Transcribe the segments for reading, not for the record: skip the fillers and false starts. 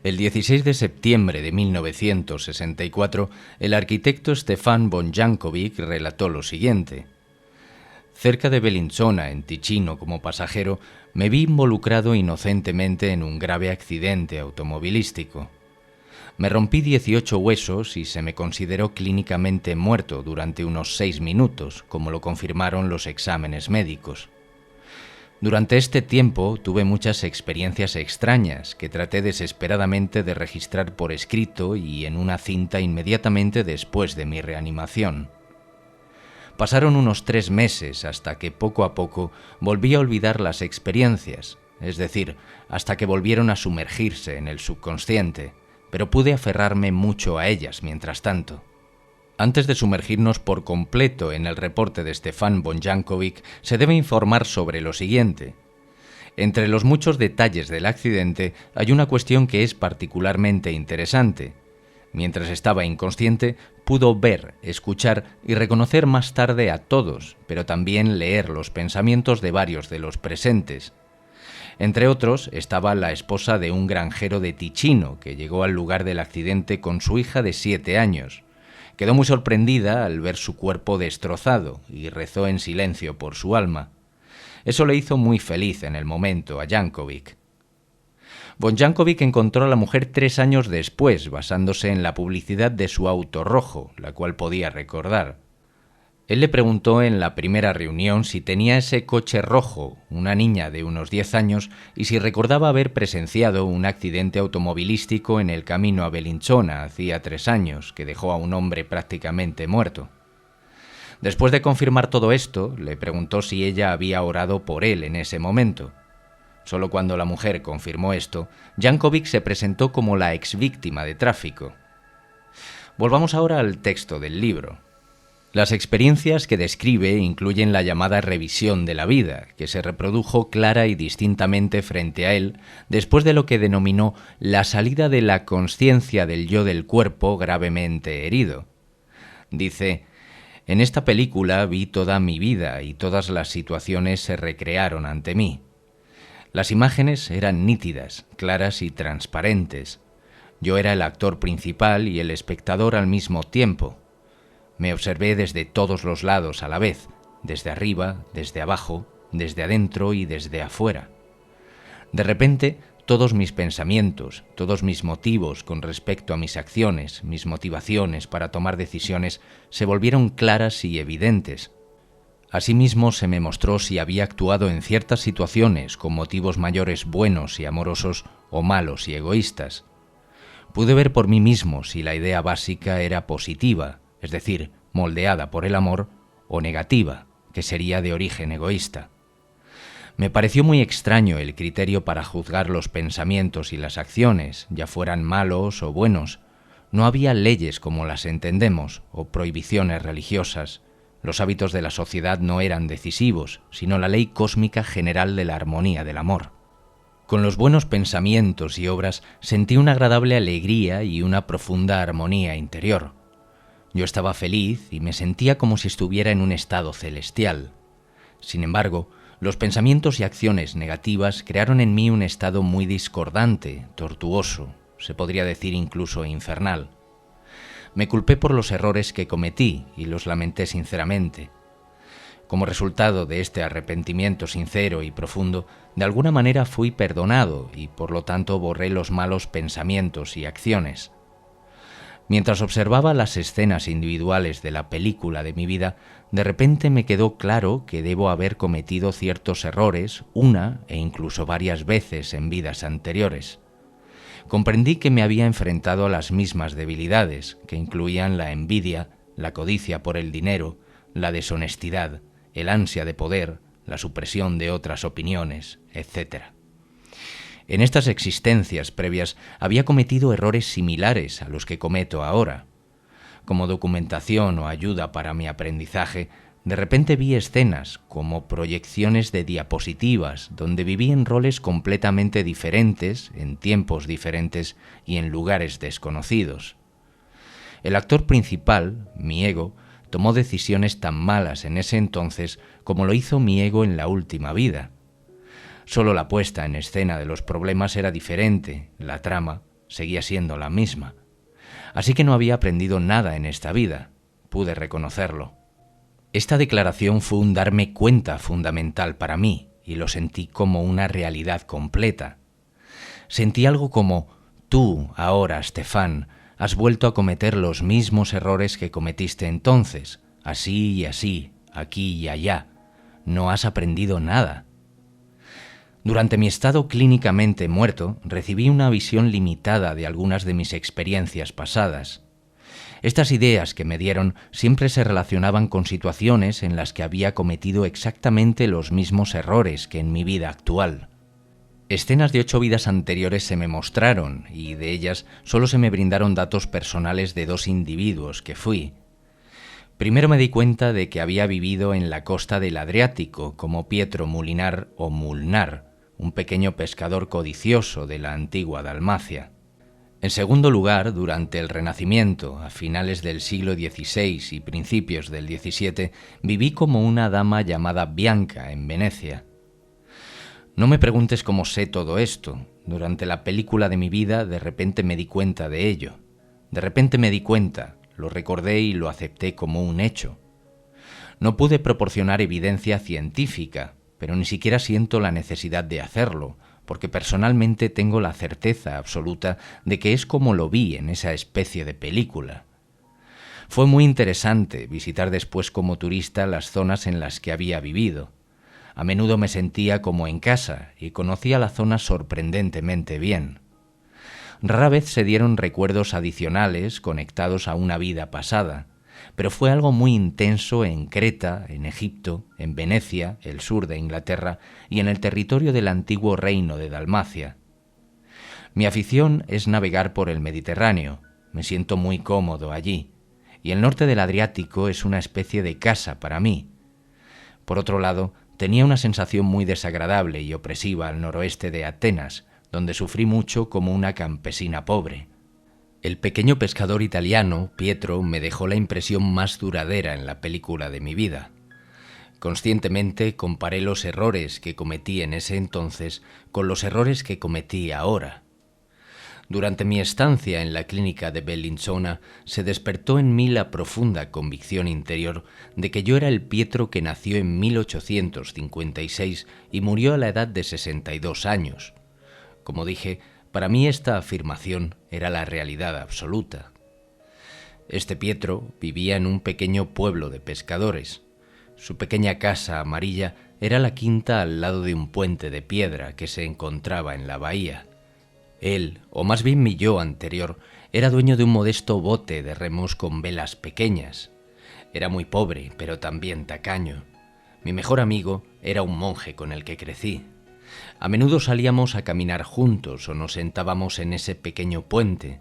El 16 de septiembre de 1964, el arquitecto Stefan von Jankovic relató lo siguiente. Cerca de Bellinzona, en Ticino, como pasajero, me vi involucrado inocentemente en un grave accidente automovilístico. Me rompí 18 huesos y se me consideró clínicamente muerto durante unos 6 minutos, como lo confirmaron los exámenes médicos. Durante este tiempo tuve muchas experiencias extrañas que traté desesperadamente de registrar por escrito y en una cinta inmediatamente después de mi reanimación. Pasaron unos 3 meses hasta que poco a poco volví a olvidar las experiencias, es decir, hasta que volvieron a sumergirse en el subconsciente, pero pude aferrarme mucho a ellas mientras tanto. Antes de sumergirnos por completo en el reporte de Stefan von Jankovic, se debe informar sobre lo siguiente. Entre los muchos detalles del accidente hay una cuestión que es particularmente interesante. Mientras estaba inconsciente, pudo ver, escuchar y reconocer más tarde a todos, pero también leer los pensamientos de varios de los presentes. Entre otros, estaba la esposa de un granjero de Ticino, que llegó al lugar del accidente con su hija de 7 años. Quedó muy sorprendida al ver su cuerpo destrozado y rezó en silencio por su alma. Eso le hizo muy feliz en el momento a Jankovic. Von Jankovic encontró a la mujer 3 años después, basándose en la publicidad de su auto rojo, la cual podía recordar. Él le preguntó en la primera reunión si tenía ese coche rojo, una niña de unos 10 años, y si recordaba haber presenciado un accidente automovilístico en el camino a Bellinzona hacía 3 años, que dejó a un hombre prácticamente muerto. Después de confirmar todo esto, le preguntó si ella había orado por él en ese momento. Solo cuando la mujer confirmó esto, Jankovic se presentó como la exvíctima de tráfico. Volvamos ahora al texto del libro. Las experiencias que describe incluyen la llamada revisión de la vida, que se reprodujo clara y distintamente frente a él después de lo que denominó la salida de la consciencia del yo del cuerpo gravemente herido. Dice: «En esta película vi toda mi vida y todas las situaciones se recrearon ante mí. Las imágenes eran nítidas, claras y transparentes. Yo era el actor principal y el espectador al mismo tiempo. Me observé desde todos los lados a la vez, desde arriba, desde abajo, desde adentro y desde afuera. De repente, todos mis pensamientos, todos mis motivos con respecto a mis acciones, mis motivaciones para tomar decisiones, se volvieron claras y evidentes. Asimismo, se me mostró si había actuado en ciertas situaciones con motivos mayores buenos y amorosos o malos y egoístas. Pude ver por mí mismo si la idea básica era positiva, es decir, moldeada por el amor, o negativa, que sería de origen egoísta. Me pareció muy extraño el criterio para juzgar los pensamientos y las acciones, ya fueran malos o buenos. No había leyes como las entendemos, o prohibiciones religiosas. Los hábitos de la sociedad no eran decisivos, sino la ley cósmica general de la armonía del amor. Con los buenos pensamientos y obras sentí una agradable alegría y una profunda armonía interior. Yo estaba feliz y me sentía como si estuviera en un estado celestial. Sin embargo, los pensamientos y acciones negativas crearon en mí un estado muy discordante, tortuoso, se podría decir incluso infernal. Me culpé por los errores que cometí y los lamenté sinceramente. Como resultado de este arrepentimiento sincero y profundo, de alguna manera fui perdonado y por lo tanto borré los malos pensamientos y acciones. Mientras observaba las escenas individuales de la película de mi vida, de repente me quedó claro que debo haber cometido ciertos errores una e incluso varias veces en vidas anteriores. Comprendí que me había enfrentado a las mismas debilidades, que incluían la envidia, la codicia por el dinero, la deshonestidad, el ansia de poder, la supresión de otras opiniones, etc. En estas existencias previas había cometido errores similares a los que cometo ahora. Como documentación o ayuda para mi aprendizaje, de repente vi escenas como proyecciones de diapositivas donde viví en roles completamente diferentes, en tiempos diferentes y en lugares desconocidos. El actor principal, mi ego, tomó decisiones tan malas en ese entonces como lo hizo mi ego en la última vida. Solo la puesta en escena de los problemas era diferente, la trama seguía siendo la misma. Así que no había aprendido nada en esta vida, pude reconocerlo. Esta declaración fue un darme cuenta fundamental para mí, y lo sentí como una realidad completa. Sentí algo como: tú, ahora, Stefan, has vuelto a cometer los mismos errores que cometiste entonces, así y así, aquí y allá. No has aprendido nada. Durante mi estado clínicamente muerto, recibí una visión limitada de algunas de mis experiencias pasadas. Estas ideas que me dieron siempre se relacionaban con situaciones en las que había cometido exactamente los mismos errores que en mi vida actual. Escenas de 8 vidas anteriores se me mostraron, y de ellas solo se me brindaron datos personales de 2 individuos que fui. Primero me di cuenta de que había vivido en la costa del Adriático como Pietro Mulinar o Mulnar, un pequeño pescador codicioso de la antigua Dalmacia. En segundo lugar, durante el Renacimiento, a finales del siglo XVI y principios del XVII, viví como una dama llamada Bianca en Venecia. No me preguntes cómo sé todo esto. Durante la película de mi vida, de repente me di cuenta de ello. De repente me di cuenta, lo recordé y lo acepté como un hecho. No pude proporcionar evidencia científica, pero ni siquiera siento la necesidad de hacerlo, porque personalmente tengo la certeza absoluta de que es como lo vi en esa especie de película. Fue muy interesante visitar después como turista las zonas en las que había vivido. A menudo me sentía como en casa y conocía la zona sorprendentemente bien. Rara vez se dieron recuerdos adicionales conectados a una vida pasada, pero fue algo muy intenso en Creta, en Egipto, en Venecia, el sur de Inglaterra y en el territorio del antiguo reino de Dalmacia. Mi afición es navegar por el Mediterráneo, me siento muy cómodo allí, y el norte del Adriático es una especie de casa para mí. Por otro lado, tenía una sensación muy desagradable y opresiva al noroeste de Atenas, donde sufrí mucho como una campesina pobre. El pequeño pescador italiano, Pietro, me dejó la impresión más duradera en la película de mi vida. Conscientemente comparé los errores que cometí en ese entonces con los errores que cometí ahora. Durante mi estancia en la clínica de Bellinzona se despertó en mí la profunda convicción interior de que yo era el Pietro que nació en 1856 y murió a la edad de 62 años. Como dije, para mí esta afirmación era la realidad absoluta. Este Pietro vivía en un pequeño pueblo de pescadores. Su pequeña casa amarilla era la quinta al lado de un puente de piedra que se encontraba en la bahía. Él, o más bien mi yo anterior, era dueño de un modesto bote de remos con velas pequeñas. Era muy pobre, pero también tacaño. Mi mejor amigo era un monje con el que crecí. A menudo salíamos a caminar juntos o nos sentábamos en ese pequeño puente.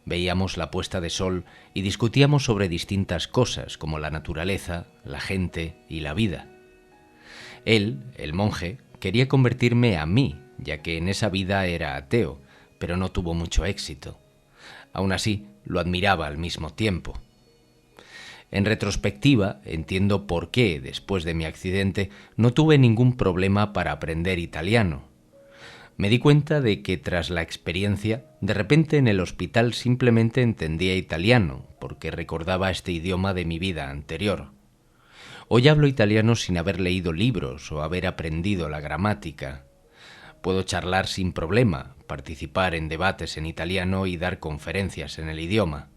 Veíamos la puesta de sol y discutíamos sobre distintas cosas como la naturaleza, la gente y la vida. Él, el monje, quería convertirme a mí, ya que en esa vida era ateo, pero no tuvo mucho éxito. Aún así, lo admiraba al mismo tiempo. En retrospectiva, entiendo por qué, después de mi accidente, no tuve ningún problema para aprender italiano. Me di cuenta de que tras la experiencia, de repente en el hospital simplemente entendía italiano, porque recordaba este idioma de mi vida anterior. Hoy hablo italiano sin haber leído libros o haber aprendido la gramática. Puedo charlar sin problema, participar en debates en italiano y dar conferencias en el idioma.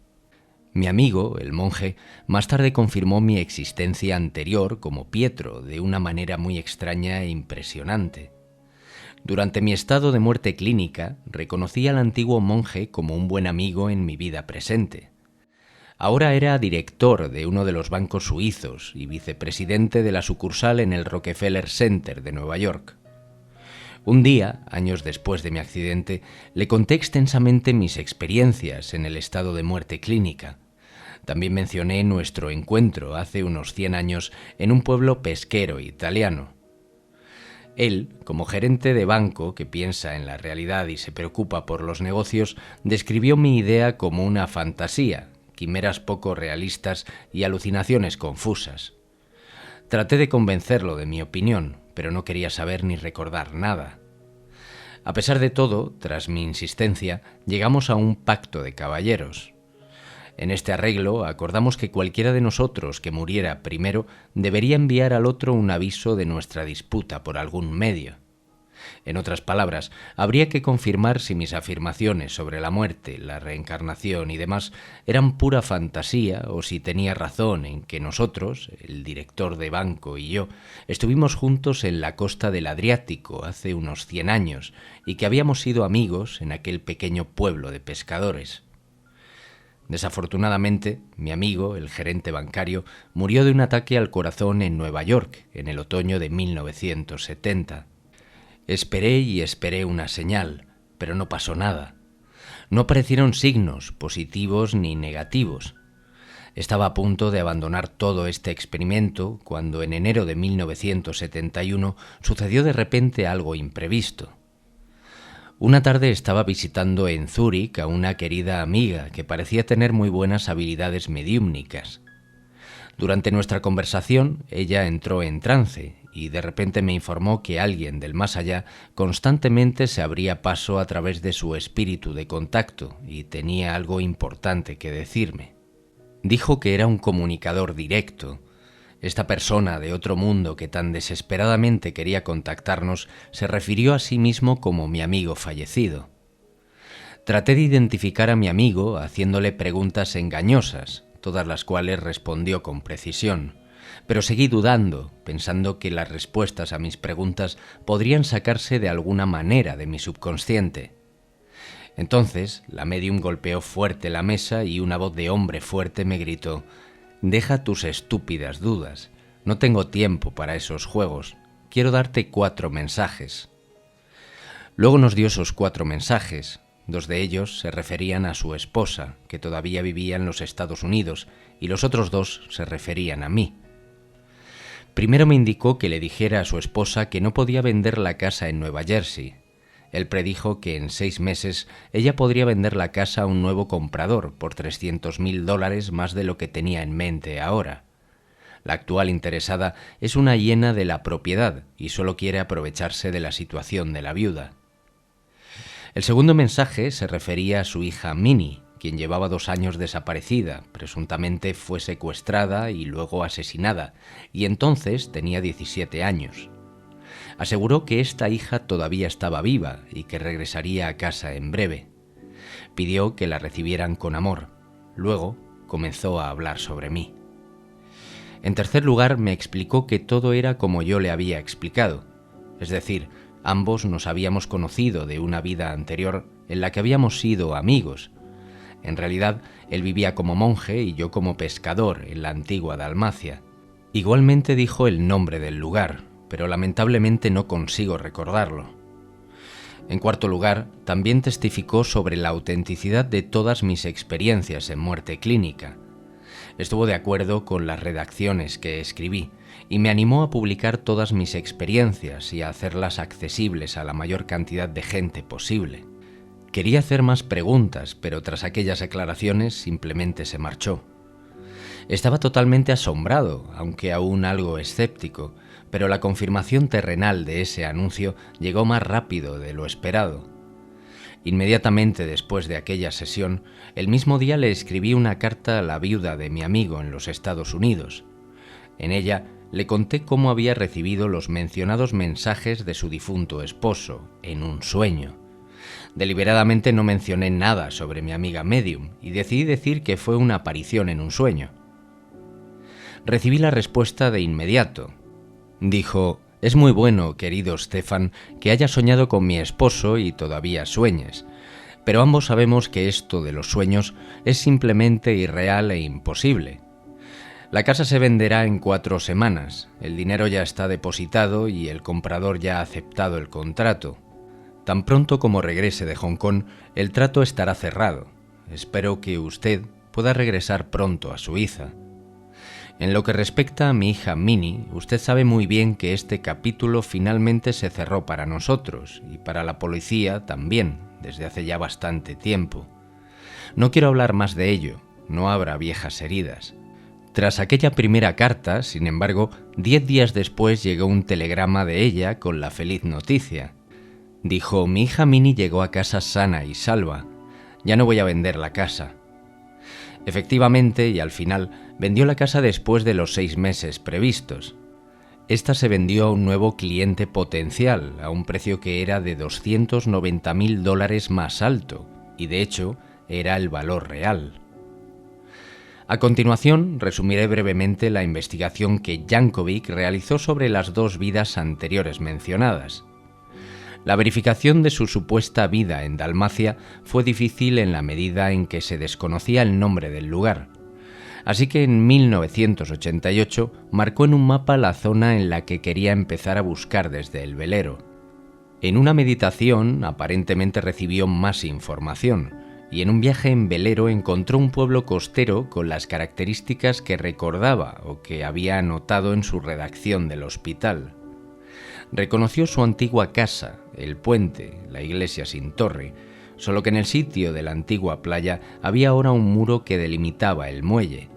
Mi amigo, el monje, más tarde confirmó mi existencia anterior como Pietro de una manera muy extraña e impresionante. Durante mi estado de muerte clínica, reconocí al antiguo monje como un buen amigo en mi vida presente. Ahora era director de uno de los bancos suizos y vicepresidente de la sucursal en el Rockefeller Center de Nueva York. Un día, años después de mi accidente, le conté extensamente mis experiencias en el estado de muerte clínica. También mencioné nuestro encuentro hace unos 100 años en un pueblo pesquero italiano. Él, como gerente de banco que piensa en la realidad y se preocupa por los negocios, describió mi idea como una fantasía, quimeras poco realistas y alucinaciones confusas. Traté de convencerlo de mi opinión, pero no quería saber ni recordar nada. A pesar de todo, tras mi insistencia, llegamos a un pacto de caballeros. En este arreglo acordamos que cualquiera de nosotros que muriera primero debería enviar al otro un aviso de nuestra disputa por algún medio. En otras palabras, habría que confirmar si mis afirmaciones sobre la muerte, la reencarnación y demás eran pura fantasía o si tenía razón en que nosotros, el director de banco y yo, estuvimos juntos en la costa del Adriático hace unos 100 años y que habíamos sido amigos en aquel pequeño pueblo de pescadores. Desafortunadamente, mi amigo, el gerente bancario, murió de un ataque al corazón en Nueva York en el otoño de 1970. Esperé y esperé una señal, pero no pasó nada. No aparecieron signos positivos ni negativos. Estaba a punto de abandonar todo este experimento cuando en enero de 1971 sucedió de repente algo imprevisto. Una tarde estaba visitando en Zúrich a una querida amiga que parecía tener muy buenas habilidades mediúmnicas. Durante nuestra conversación, ella entró en trance y de repente me informó que alguien del más allá constantemente se abría paso a través de su espíritu de contacto y tenía algo importante que decirme. Dijo que era un comunicador directo. Esta persona de otro mundo que tan desesperadamente quería contactarnos se refirió a sí mismo como mi amigo fallecido. Traté de identificar a mi amigo haciéndole preguntas engañosas, todas las cuales respondió con precisión, pero seguí dudando, pensando que las respuestas a mis preguntas podrían sacarse de alguna manera de mi subconsciente. Entonces, la médium golpeó fuerte la mesa y una voz de hombre fuerte me gritó: «Deja tus estúpidas dudas. No tengo tiempo para esos juegos. Quiero darte 4 mensajes». Luego nos dio esos 4 mensajes. 2 de ellos se referían a su esposa, que todavía vivía en los Estados Unidos, y los otros 2 se referían a mí. Primero me indicó que le dijera a su esposa que no podía vender la casa en Nueva Jersey. Él predijo que en 6 meses ella podría vender la casa a un nuevo comprador por $300,000 más de lo que tenía en mente ahora. La actual interesada es una hiena de la propiedad y solo quiere aprovecharse de la situación de la viuda. El segundo mensaje se refería a su hija Minnie, quien llevaba 2 años desaparecida, presuntamente fue secuestrada y luego asesinada, y entonces tenía 17 años. Aseguró que esta hija todavía estaba viva y que regresaría a casa en breve. Pidió que la recibieran con amor. Luego comenzó a hablar sobre mí. En tercer lugar, me explicó que todo era como yo le había explicado. Es decir, ambos nos habíamos conocido de una vida anterior en la que habíamos sido amigos. En realidad, él vivía como monje y yo como pescador en la antigua Dalmacia. Igualmente dijo el nombre del lugar, pero lamentablemente no consigo recordarlo. En cuarto lugar, también testificó sobre la autenticidad de todas mis experiencias en muerte clínica. Estuvo de acuerdo con las redacciones que escribí y me animó a publicar todas mis experiencias y a hacerlas accesibles a la mayor cantidad de gente posible. Quería hacer más preguntas, pero tras aquellas aclaraciones simplemente se marchó. Estaba totalmente asombrado, aunque aún algo escéptico, pero la confirmación terrenal de ese anuncio llegó más rápido de lo esperado. Inmediatamente después de aquella sesión, el mismo día le escribí una carta a la viuda de mi amigo en los Estados Unidos. En ella le conté cómo había recibido los mencionados mensajes de su difunto esposo, en un sueño. Deliberadamente no mencioné nada sobre mi amiga medium y decidí decir que fue una aparición en un sueño. Recibí la respuesta de inmediato. Dijo: «Es muy bueno, querido Stefan, que hayas soñado con mi esposo y todavía sueñes, pero ambos sabemos que esto de los sueños es simplemente irreal e imposible. La casa se venderá en 4 semanas, el dinero ya está depositado y el comprador ya ha aceptado el contrato. Tan pronto como regrese de Hong Kong, el trato estará cerrado. Espero que usted pueda regresar pronto a Suiza. En lo que respecta a mi hija Minnie, usted sabe muy bien que este capítulo finalmente se cerró para nosotros y para la policía también, desde hace ya bastante tiempo. No quiero hablar más de ello, no habrá viejas heridas». Tras aquella primera carta, sin embargo, 10 días después llegó un telegrama de ella con la feliz noticia. Dijo: mi hija Minnie llegó a casa sana y salva. Ya no voy a vender la casa. Efectivamente, y al final, vendió la casa después de los 6 meses previstos. Esta se vendió a un nuevo cliente potencial, a un precio que era de $290.000 más alto, y de hecho, era el valor real. A continuación, resumiré brevemente la investigación que Jankovic realizó sobre las 2 vidas anteriores mencionadas. La verificación de su supuesta vida en Dalmacia fue difícil en la medida en que se desconocía el nombre del lugar. Así que en 1988 marcó en un mapa la zona en la que quería empezar a buscar desde el velero. En una meditación aparentemente recibió más información, y en un viaje en velero encontró un pueblo costero con las características que recordaba o que había anotado en su redacción del hospital. Reconoció su antigua casa, el puente, la iglesia sin torre, solo que en el sitio de la antigua playa había ahora un muro que delimitaba el muelle.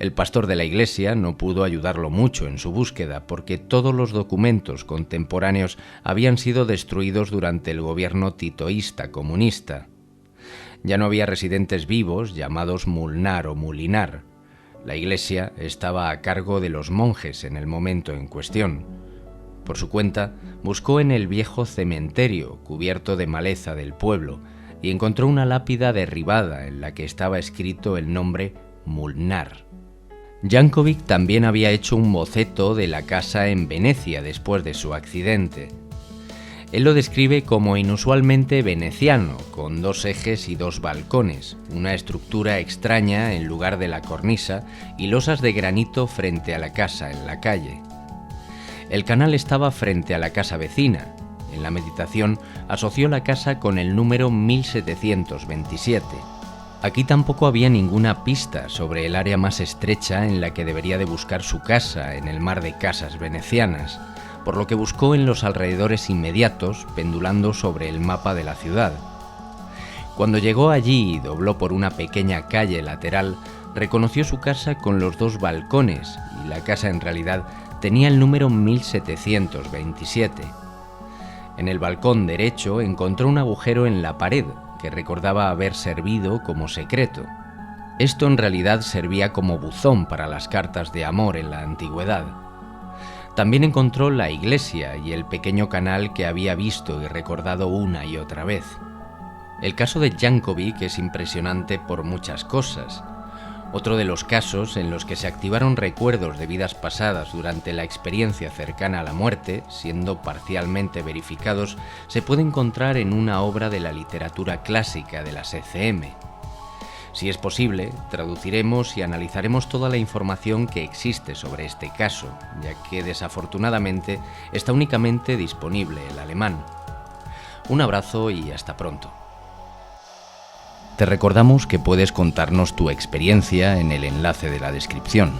El pastor de la iglesia no pudo ayudarlo mucho en su búsqueda porque todos los documentos contemporáneos habían sido destruidos durante el gobierno titoísta comunista. Ya no había residentes vivos llamados Mulnar o Mulinar. La iglesia estaba a cargo de los monjes en el momento en cuestión. Por su cuenta, buscó en el viejo cementerio cubierto de maleza del pueblo y encontró una lápida derribada en la que estaba escrito el nombre Mulnar. Jankovic también había hecho un boceto de la casa en Venecia después de su accidente. Él lo describe como inusualmente veneciano, con 2 ejes y 2 balcones, una estructura extraña en lugar de la cornisa y losas de granito frente a la casa en la calle. El canal estaba frente a la casa vecina. En la meditación asoció la casa con el número 1727. Aquí tampoco había ninguna pista sobre el área más estrecha en la que debería de buscar su casa en el mar de casas venecianas, por lo que buscó en los alrededores inmediatos, pendulando sobre el mapa de la ciudad. Cuando llegó allí y dobló por una pequeña calle lateral, reconoció su casa con los 2 balcones, y la casa en realidad tenía el número 1727. En el balcón derecho encontró un agujero en la pared que recordaba haber servido como secreto. Esto en realidad servía como buzón para las cartas de amor en la antigüedad. También encontró la iglesia y el pequeño canal que había visto y recordado una y otra vez. El caso de Jankovic es impresionante por muchas cosas. Otro de los casos en los que se activaron recuerdos de vidas pasadas durante la experiencia cercana a la muerte, siendo parcialmente verificados, se puede encontrar en una obra de la literatura clásica de las ECM. Si es posible, traduciremos y analizaremos toda la información que existe sobre este caso, ya que desafortunadamente está únicamente disponible el alemán. Un abrazo y hasta pronto. Te recordamos que puedes contarnos tu experiencia en el enlace de la descripción.